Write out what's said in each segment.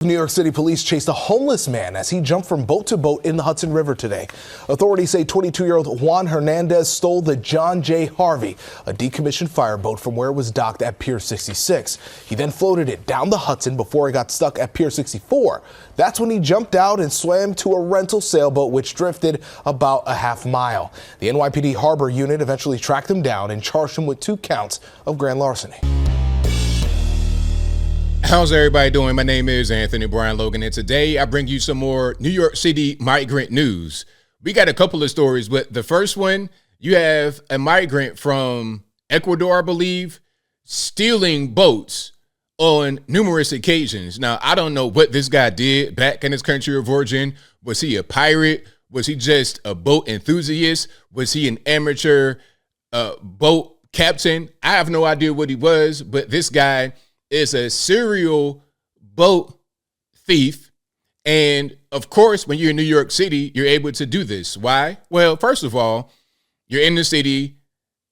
New York City police chased a homeless man as he jumped from boat to boat in the Hudson River today. Authorities say 22-year-old Juan Hernandez stole the John J. Harvey, a decommissioned fireboat, from where it was docked at Pier 66. He then floated it down the Hudson before it got stuck at Pier 64. That's when he jumped out and swam to a rental sailboat, which drifted about a half mile. The NYPD Harbor Unit eventually tracked him down and charged him with 2 counts of grand larceny. How's everybody doing? My name is Anthony Brian Logan, and today I bring you some more New York City migrant news. We got a couple of stories, but the first one, you have a migrant from Ecuador, I believe, stealing boats on numerous occasions. Now, I don't know what this guy did back in his country of origin. Was he a pirate? Was he just a boat enthusiast? Was he an amateur boat captain? I have no idea what he was, but this guy is a serial boat thief. And of course, when you're in New York City, you're able to do this. Why? Well, first of all, you're in the city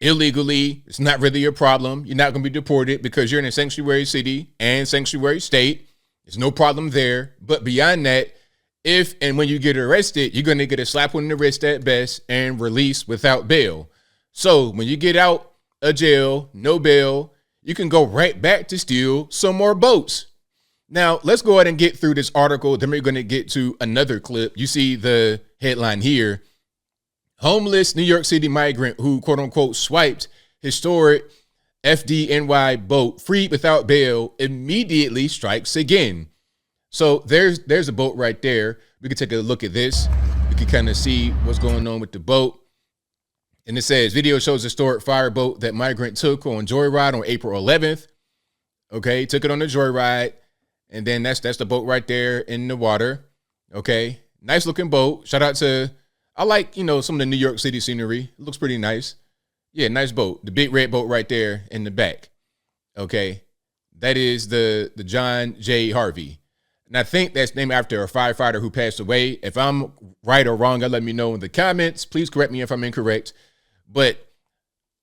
illegally. It's not really a problem. You're not going to be deported because you're in a sanctuary city and sanctuary state. There's no problem there. But beyond that, if and when you get arrested, you're going to get a slap on the wrist at best and released without bail. So when you get out of jail, no bail, you can go right back to steal some more boats. Now, let's go ahead and get through this article. Then we're going to get to another clip. You see the headline here. Homeless New York City migrant who, quote unquote, swiped historic FDNY boat freed without bail immediately strikes again. So there's a boat right there. We can take a look at this. We can kind of see what's going on with the boat. And it says, video shows a historic fireboat that migrant took on joyride on April 11th. Okay, took it on a joyride. And then that's the boat right there in the water. Okay, nice looking boat. Shout out to, I like, some of the New York City scenery. It looks pretty nice. Yeah, nice boat. The big red boat right there in the back. Okay, that is the John J. Harvey. And I think that's named after a firefighter who passed away. If I'm right or wrong, let me know in the comments. Please correct me if I'm incorrect. But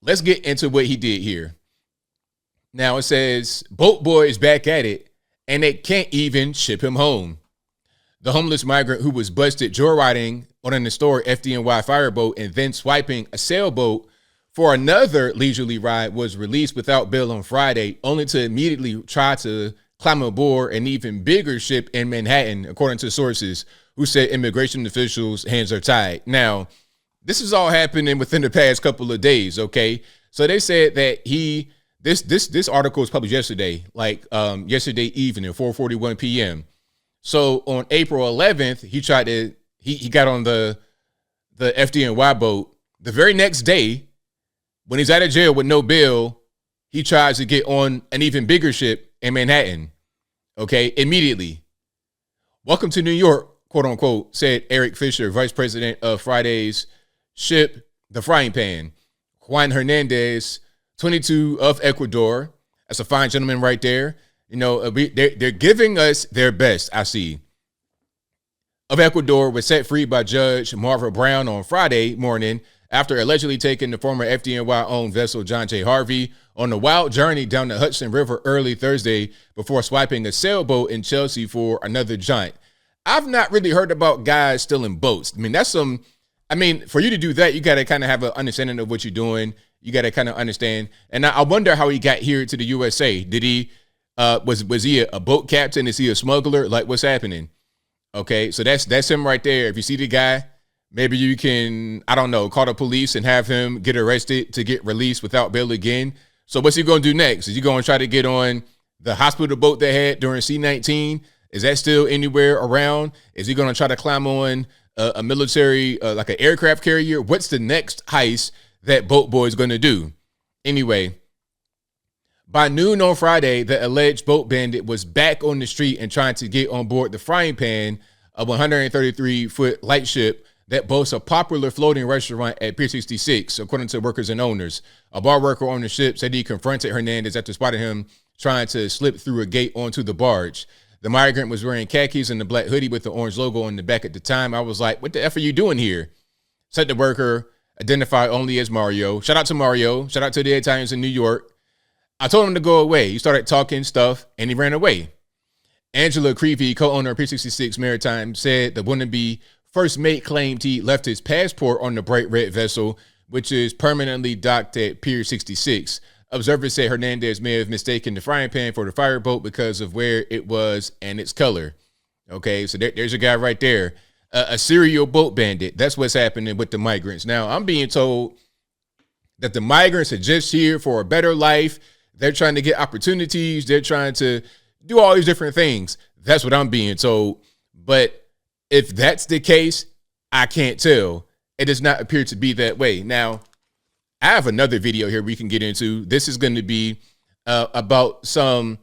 let's get into what he did here. Now it says, boat boy is back at it, and they can't even ship him home. The homeless migrant who was busted joyriding on an historic FDNY fireboat and then swiping a sailboat for another leisurely ride was released without bail on Friday, only to immediately try to climb aboard an even bigger ship in Manhattan, according to sources who said immigration officials' hands are tied. Now, this is all happening within the past couple of days, okay? So they said that this article was published yesterday, yesterday evening, 4:41 p.m. So on April 11th, he got on the FDNY boat. The very next day, when he's out of jail with no bail, he tries to get on an even bigger ship in Manhattan, okay, immediately. Welcome to New York, quote unquote, said Eric Fisher, vice president of Friday's ship, the Frying Pan. Juan Hernandez, 22, of Ecuador. That's a fine gentleman right there. They're giving us their best, I see. Of Ecuador was set free by Judge Marva Brown on Friday morning after allegedly taking the former FDNY-owned vessel John J. Harvey on a wild journey down the Hudson River early Thursday before swiping a sailboat in Chelsea for another jaunt. I've not really heard about guys stealing boats. For you to do that, you got to kind of have an understanding of what you're doing. You got to kind of understand. And I wonder how he got here to the USA. Did he, was he a boat captain? Is he a smuggler? Like, what's happening? Okay, so that's him right there. If you see the guy, maybe you can, I don't know, call the police and have him get arrested to get released without bail again. So what's he going to do next? Is he going to try to get on the hospital boat they had during C-19? Is that still anywhere around? Is he going to try to climb on a military, like an aircraft carrier? What's the next heist that boat boy is going to do? Anyway, by noon on Friday, the alleged boat bandit was back on the street and trying to get on board the Frying Pan, a 133-foot lightship that boasts a popular floating restaurant at Pier 66, according to workers and owners. A bar worker on the ship said he confronted Hernandez after spotting him trying to slip through a gate onto the barge. The migrant was wearing khakis and a black hoodie with the orange logo on the back at the time. I was like, what the F are you doing here? Said the worker, identified only as Mario. Shout out to Mario. Shout out to the Italians in New York. I told him to go away. He started talking stuff and he ran away. Angela Creevy, co-owner of Pier 66 Maritime, said the wannabe first mate claimed he left his passport on the bright red vessel, which is permanently docked at Pier 66. Observers say Hernandez may have mistaken the frying pan for the fireboat because of where it was and its color. Okay, so there's a guy right there. A serial boat bandit. That's what's happening with the migrants. Now, I'm being told that the migrants are just here for a better life. They're trying to get opportunities. They're trying to do all these different things. That's what I'm being told. But if that's the case, I can't tell. It does not appear to be that way. Now, I have another video here we can get into. This is going to be about some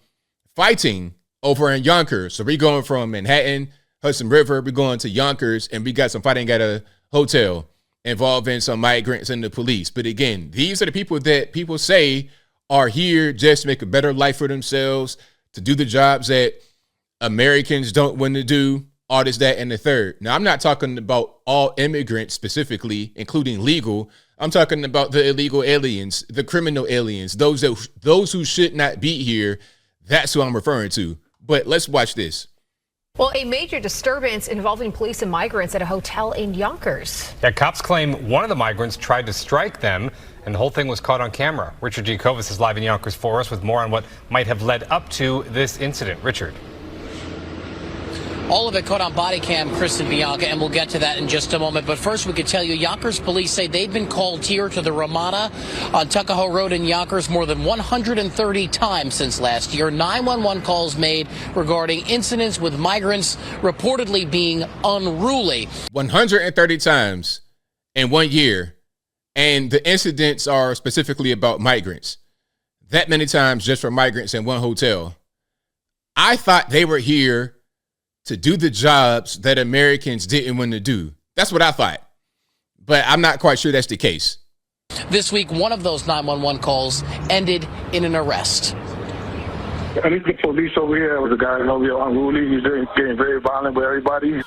fighting over in Yonkers. So we're going from Manhattan, Hudson River, we're going to Yonkers, and we got some fighting at a hotel involving some migrants and the police. But again, these are the people that people say are here just to make a better life for themselves, to do the jobs that Americans don't want to do, all this, that, and the third. Now, I'm not talking about all immigrants specifically, including legal. I'm talking about the illegal aliens, the criminal aliens, those who should not be here. That's who I'm referring to. But let's watch this. Well, a major disturbance involving police and migrants at a hotel in Yonkers. Yeah, cops claim one of the migrants tried to strike them, and the whole thing was caught on camera. Richard G. Kovas is live in Yonkers for us with more on what might have led up to this incident. Richard. All of it caught on body cam, Chris and Bianca, and we'll get to that in just a moment. But first, we could tell you Yonkers police say they've been called here to the Ramada on Tuckahoe Road in Yonkers more than 130 times since last year. 911 calls made regarding incidents with migrants reportedly being unruly. 130 times in 1 year. And the incidents are specifically about migrants. That many times just for migrants in one hotel. I thought they were here to do the jobs that Americans didn't want to do. That's what I thought. But I'm not quite sure that's the case. This week, one of those 911 calls ended in an arrest. I think the police over here was a guy over here unruly. He's getting very violent with everybody.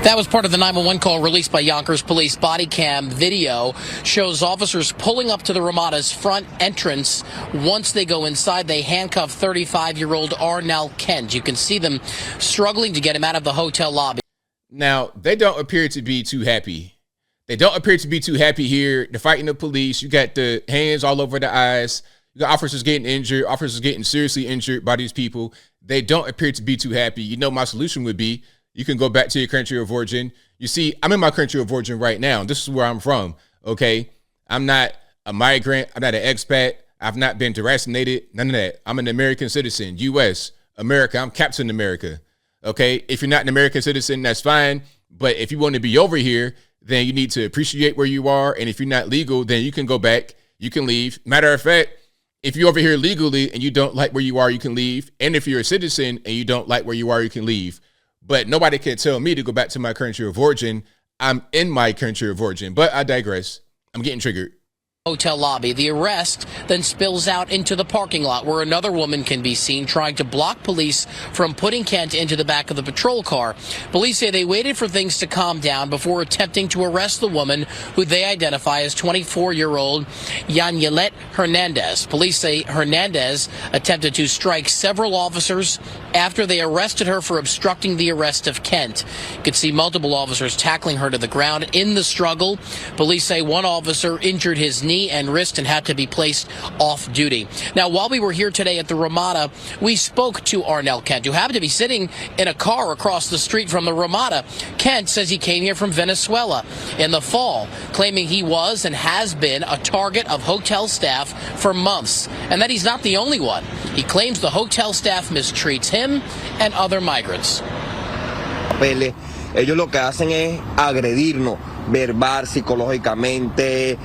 That was part of the 911 call released by Yonkers Police. Body cam video shows officers pulling up to the Ramada's front entrance. Once they go inside, they handcuff 35-year-old Arnell Kent. You can see them struggling to get him out of the hotel lobby. Now, they don't appear to be too happy. They don't appear to be too happy here. They're fighting the police. You got the hands all over the eyes. You got officers getting injured, officers getting seriously injured by these people. They don't appear to be too happy. You know, my solution would be you can go back to your country of origin. You see, I'm in my country of origin right now. This is where I'm from, okay? I'm not a migrant. I'm not an expat. I've not been deracinated, none of that. I'm an American citizen, U.S., America. I'm Captain America, okay? If you're not an American citizen, that's fine. But if you want to be over here, then you need to appreciate where you are. And if you're not legal, then you can go back. You can leave. Matter of fact, if you're over here legally and you don't like where you are, you can leave. And if you're a citizen and you don't like where you are, you can leave. But nobody can tell me to go back to my country of origin. I'm in my country of origin, but I digress. I'm getting triggered. Hotel lobby. The arrest then spills out into the parking lot where another woman can be seen trying to block police from putting Kent into the back of the patrol car. Police say they waited for things to calm down before attempting to arrest the woman, who they identify as 24-year-old Yanilet Hernandez. Police say Hernandez attempted to strike several officers after they arrested her for obstructing the arrest of Kent. You could see multiple officers tackling her to the ground in the struggle. Police say one officer injured his knee and wrist and had to be placed off duty. Now, while we were here today at the Ramada, we spoke to Arnell Kent, who happened to be sitting in a car across the street from the Ramada. Kent says he came here from Venezuela in the fall, claiming he was and has been a target of hotel staff for months, and that he's not the only one. He claims the hotel staff mistreats him and other migrants. Ellos lo que hacen es agredirnos verbal, psicológicamente,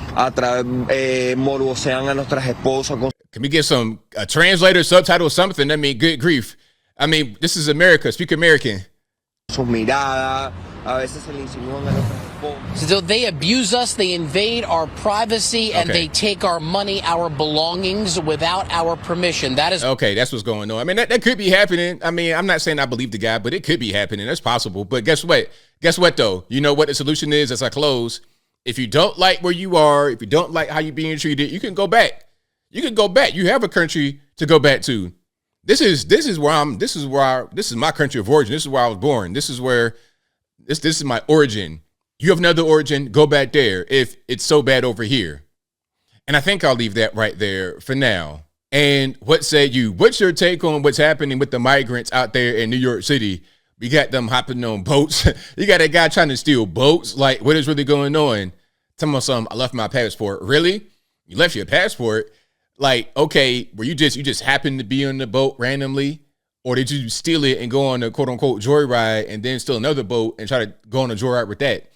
morbosean a nuestras esposas. Can we get a translator, subtitle, something? I mean, good grief. I mean, this is America. Speak American. Sus miradas, a veces se le insinúan a nuestras esposas. So they abuse us, they invade our privacy, and they take our money, our belongings without our permission. That is okay. That's what's going on. I mean, that could be happening. I mean, I'm not saying I believe the guy, but it could be happening. That's possible. But guess what? Guess what, though? You know what the solution is as I close? If you don't like where you are, if you don't like how you're being treated, you can go back. You can go back. You have a country to go back to. This is my country of origin. This is where I was born. This is my origin. You have another origin, go back there if it's so bad over here. And I think I'll leave that right there for now. And what say you? What's your take on what's happening with the migrants out there in New York City? We got them hopping on boats. You got a guy trying to steal boats. Like, what is really going on? Tell me something. I left my passport. Really? You left your passport? Like, okay, were you just happened to be on the boat randomly? Or did you steal it and go on a quote unquote joyride and then steal another boat and try to go on a joyride with that?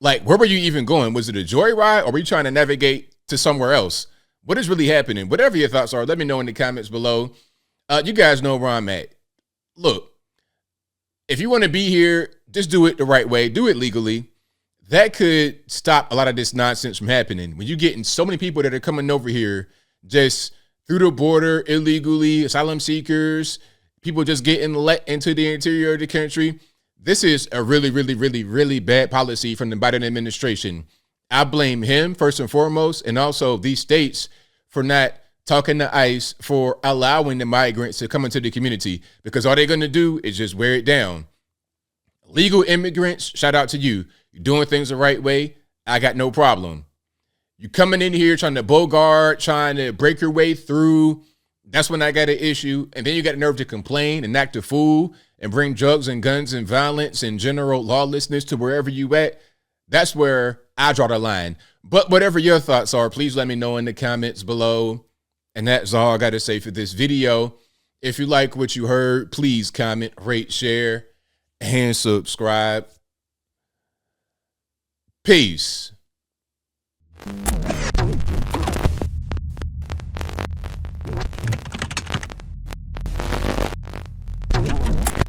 Like, where were you even going? Was it a joyride or were you trying to navigate to somewhere else? What is really happening? Whatever your thoughts are, let me know in the comments below. You guys know where I'm at. Look, if you want to be here, just do it the right way. Do it legally. That could stop a lot of this nonsense from happening. When you're getting so many people that are coming over here just through the border illegally, asylum seekers, people just getting let into the interior of the country. This is a really, really, really, really bad policy from the Biden administration. I blame him first and foremost, and also these states for not talking to ICE for allowing the migrants to come into the community, because all they're going to do is just wear it down. Legal immigrants, shout out to you. You're doing things the right way. I got no problem. You coming in here trying to bogart, trying to break your way through. That's when I got an issue. And then you got the nerve to complain and act a fool and bring drugs and guns and violence and general lawlessness to wherever you at. That's where I draw the line. But whatever your thoughts are, please let me know in the comments below. And that's all I got to say for this video. If you like what you heard, please comment, rate, share, and subscribe. Peace.